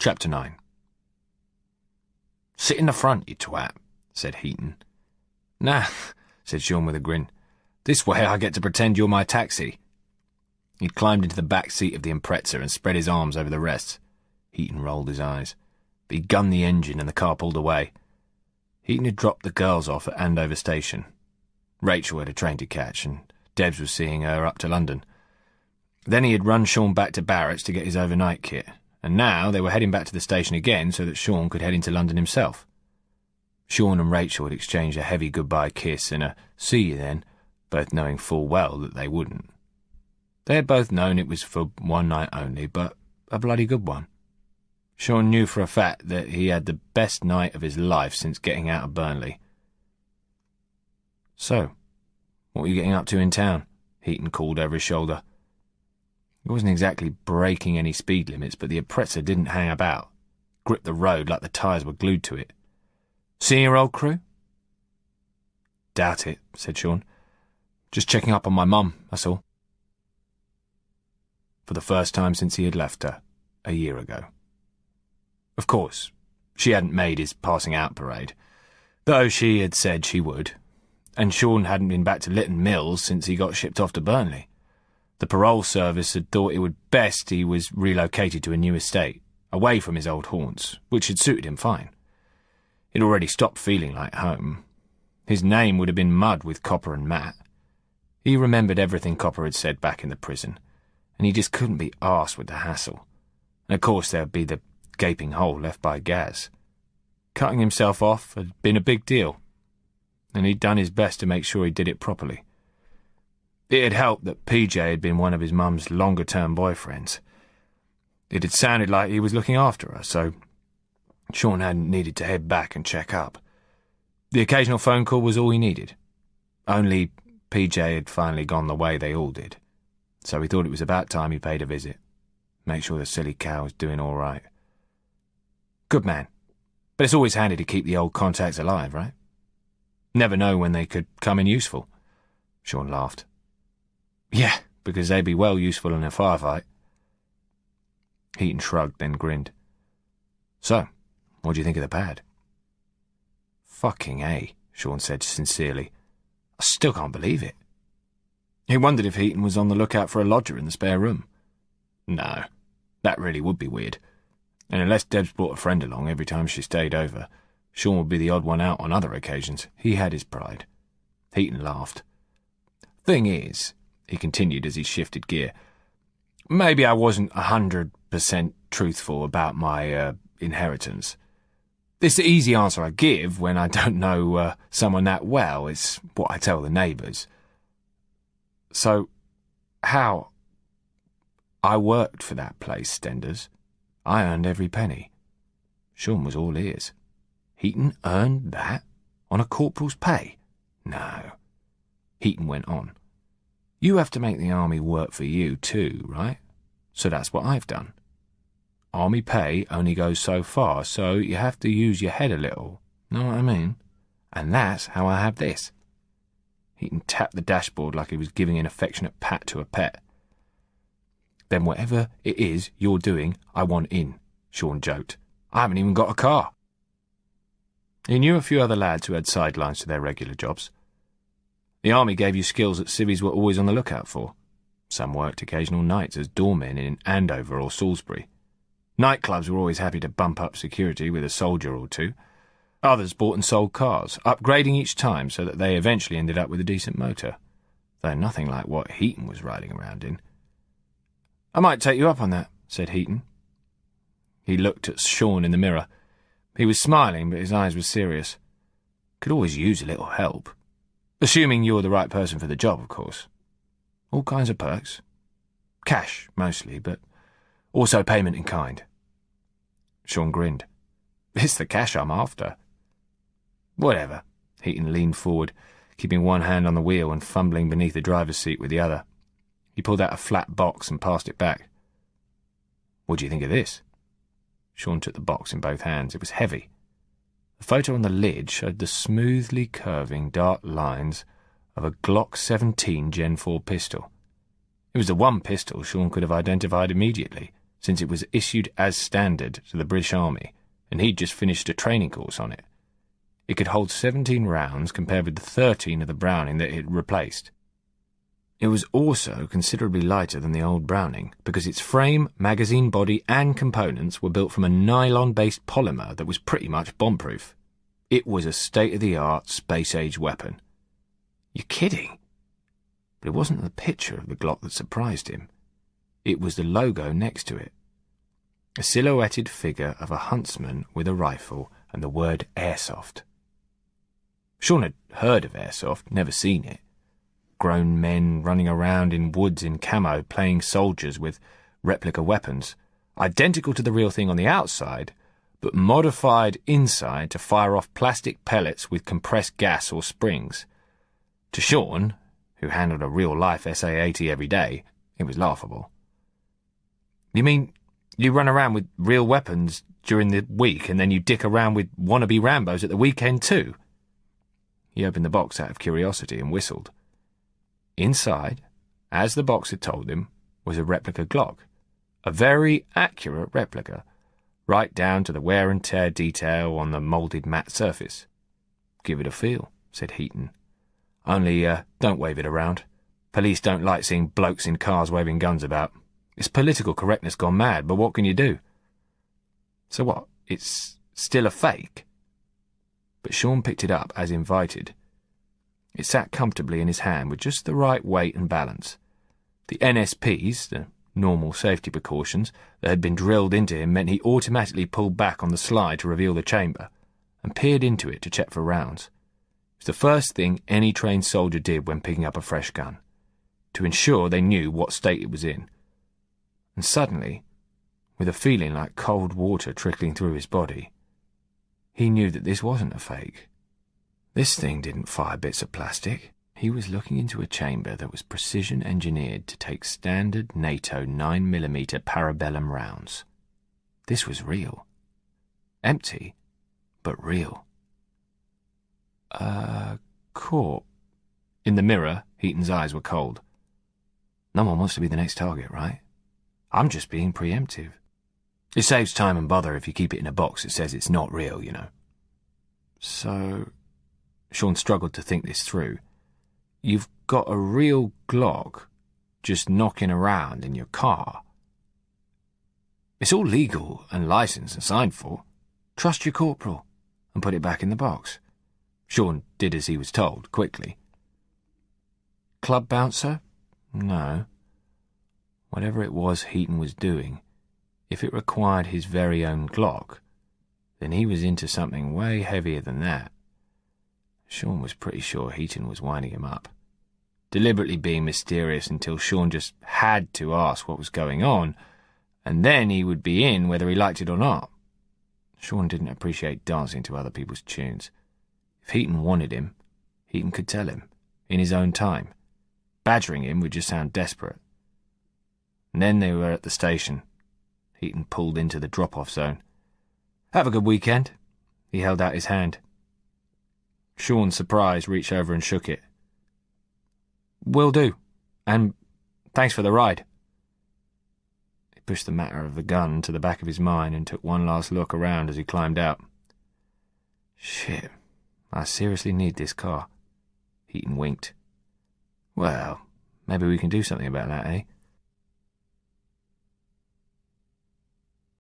Chapter 9. "Sit in the front, you twat," said Heaton. "Nah," said Sean with a grin. "This way I get to pretend you're my taxi." He'd climbed into the back seat of the Impreza and spread his arms over the rest. Heaton rolled his eyes. But he gunned the engine and the car pulled away. Heaton had dropped the girls off at Andover Station. Rachel had a train to catch, and Debs was seeing her up to London. Then he had run Sean back to barracks to get his overnight kit, and now they were heading back to the station again so that Sean could head into London himself. Sean and Rachel had exchanged a heavy goodbye kiss and a "see you then," both knowing full well that they wouldn't. They had both known it was for one night only, but a bloody good one. Sean knew for a fact that he had the best night of his life since getting out of Burnley. "So, what were you getting up to in town?" Heaton called over his shoulder. He wasn't exactly breaking any speed limits, but the Impreza didn't hang about, gripped the road like the tyres were glued to it. "Seeing your old crew?" "Doubt it," said Sean. "Just checking up on my mum, that's all." For the first time since he had left her, a year ago. Of course, she hadn't made his passing out parade, though she had said she would, and Sean hadn't been back to Lytton Mills since he got shipped off to Burnley. The parole service had thought it would best he was relocated to a new estate, away from his old haunts, which had suited him fine. He'd already stopped feeling like home. His name would have been mud with Copper and Matt. He remembered everything Copper had said back in the prison, and he just couldn't be arsed with the hassle. And of course there would be the gaping hole left by Gaz. Cutting himself off had been a big deal, and he'd done his best to make sure he did it properly. It had helped that PJ had been one of his mum's longer-term boyfriends. It had sounded like he was looking after her, so Sean hadn't needed to head back and check up. The occasional phone call was all he needed. Only PJ had finally gone the way they all did, so he thought it was about time he paid a visit. Make sure the silly cow was doing all right. Good man. But it's always handy to keep the old contacts alive, right? Never know when they could come in useful. Sean laughed. Yeah, because they'd be well useful in a firefight. Heaton shrugged, then grinned. "So, what do you think of the pad?" "Fucking A," Sean said sincerely. "I still can't believe it." He wondered if Heaton was on the lookout for a lodger in the spare room. No, that really would be weird. And unless Debs brought a friend along every time she stayed over, Sean would be the odd one out on other occasions. He had his pride. Heaton laughed. "Thing is," he continued as he shifted gear, "maybe I wasn't 100% truthful about my inheritance. It's the easy answer I give when I don't know someone that well. It's what I tell the neighbours. So, how? I worked for that place, Stenders. I earned every penny." Sean was all ears. Heaton earned that? On a corporal's pay? No. Heaton went on. "You have to make the army work for you too, right? So that's what I've done. Army pay only goes so far, so you have to use your head a little. Know what I mean? And that's how I have this." Heaton tapped the dashboard like he was giving an affectionate pat to a pet. "Then whatever it is you're doing, I want in," Sean joked. "I haven't even got a car." He knew a few other lads who had sidelines to their regular jobs. The army gave you skills that civvies were always on the lookout for. Some worked occasional nights as doormen in Andover or Salisbury. Nightclubs were always happy to bump up security with a soldier or two. Others bought and sold cars, upgrading each time so that they eventually ended up with a decent motor, though nothing like what Heaton was riding around in. "I might take you up on that," said Heaton. He looked at Sean in the mirror. He was smiling, but his eyes were serious. "Could always use a little help. Assuming you're the right person for the job, of course. All kinds of perks. Cash, mostly, but also payment in kind." Sean grinned. "It's the cash I'm after." "Whatever." Heaton leaned forward, keeping one hand on the wheel and fumbling beneath the driver's seat with the other. He pulled out a flat box and passed it back. "What do you think of this?" Sean took the box in both hands. It was heavy. The photo on the lid showed the smoothly curving dark lines of a Glock 17 Gen 4 pistol. It was the one pistol Sean could have identified immediately. since it was issued as standard to the British Army, and he'd just finished a training course on it. It could hold 17 rounds compared with the 13 of the Browning that it had replaced. It was also considerably lighter than the old Browning, because its frame, magazine body and components were built from a nylon-based polymer that was pretty much bomb-proof. It was a state-of-the-art space-age weapon. You're kidding? But it wasn't the picture of the Glock that surprised him. It was the logo next to it. A silhouetted figure of a huntsman with a rifle and the word airsoft. Sean had heard of airsoft, never seen it. Grown men running around in woods in camo playing soldiers with replica weapons, identical to the real thing on the outside, but modified inside to fire off plastic pellets with compressed gas or springs. To Sean, who handled a real-life SA-80 every day, it was laughable. You mean you run around with real weapons during the week and then you dick around with wannabe Rambos at the weekend too? He opened the box out of curiosity and whistled. Inside, as the box had told him, was a replica Glock. A very accurate replica, right down to the wear and tear detail on the moulded matte surface. "Give it a feel," said Heaton. "Only, don't wave it around. Police don't like seeing blokes in cars waving guns about. It's political correctness gone mad, but what can you do?" "So what, it's still a fake?" But Sean picked it up as invited. It sat comfortably in his hand with just the right weight and balance. The NSPs, the normal safety precautions, that had been drilled into him meant he automatically pulled back on the slide to reveal the chamber, and peered into it to check for rounds. It was the first thing any trained soldier did when picking up a fresh gun, to ensure they knew what state it was in. And suddenly, with a feeling like cold water trickling through his body, he knew that this wasn't a fake. This thing didn't fire bits of plastic. He was looking into a chamber that was precision engineered to take standard NATO 9mm parabellum rounds. This was real. Empty, but real. Caught. In the mirror, Heaton's eyes were cold. No one wants to be the next target, right? I'm just being preemptive. It saves time and bother if you keep it in a box that says it's not real, you know. So... Sean struggled to think this through. You've got a real Glock just knocking around in your car. It's all legal and licensed and signed for. Trust your corporal and put it back in the box. Sean did as he was told, quickly. Club bouncer? No. Whatever it was Heaton was doing, if it required his very own Glock, then he was into something way heavier than that. Sean was pretty sure Heaton was winding him up, deliberately being mysterious until Sean just had to ask what was going on, and then he would be in whether he liked it or not. Sean didn't appreciate dancing to other people's tunes. If Heaton wanted him, Heaton could tell him, in his own time. Badgering him would just sound desperate. And then they were at the station. Heaton pulled into the drop-off zone. "Have a good weekend." He held out his hand. Sean, surprised, reached over and shook it. "Will do. And thanks for the ride." He pushed the matter of the gun to the back of his mind and took one last look around as he climbed out. "Shit, I seriously need this car." Heaton winked. "Well, maybe we can do something about that, eh?"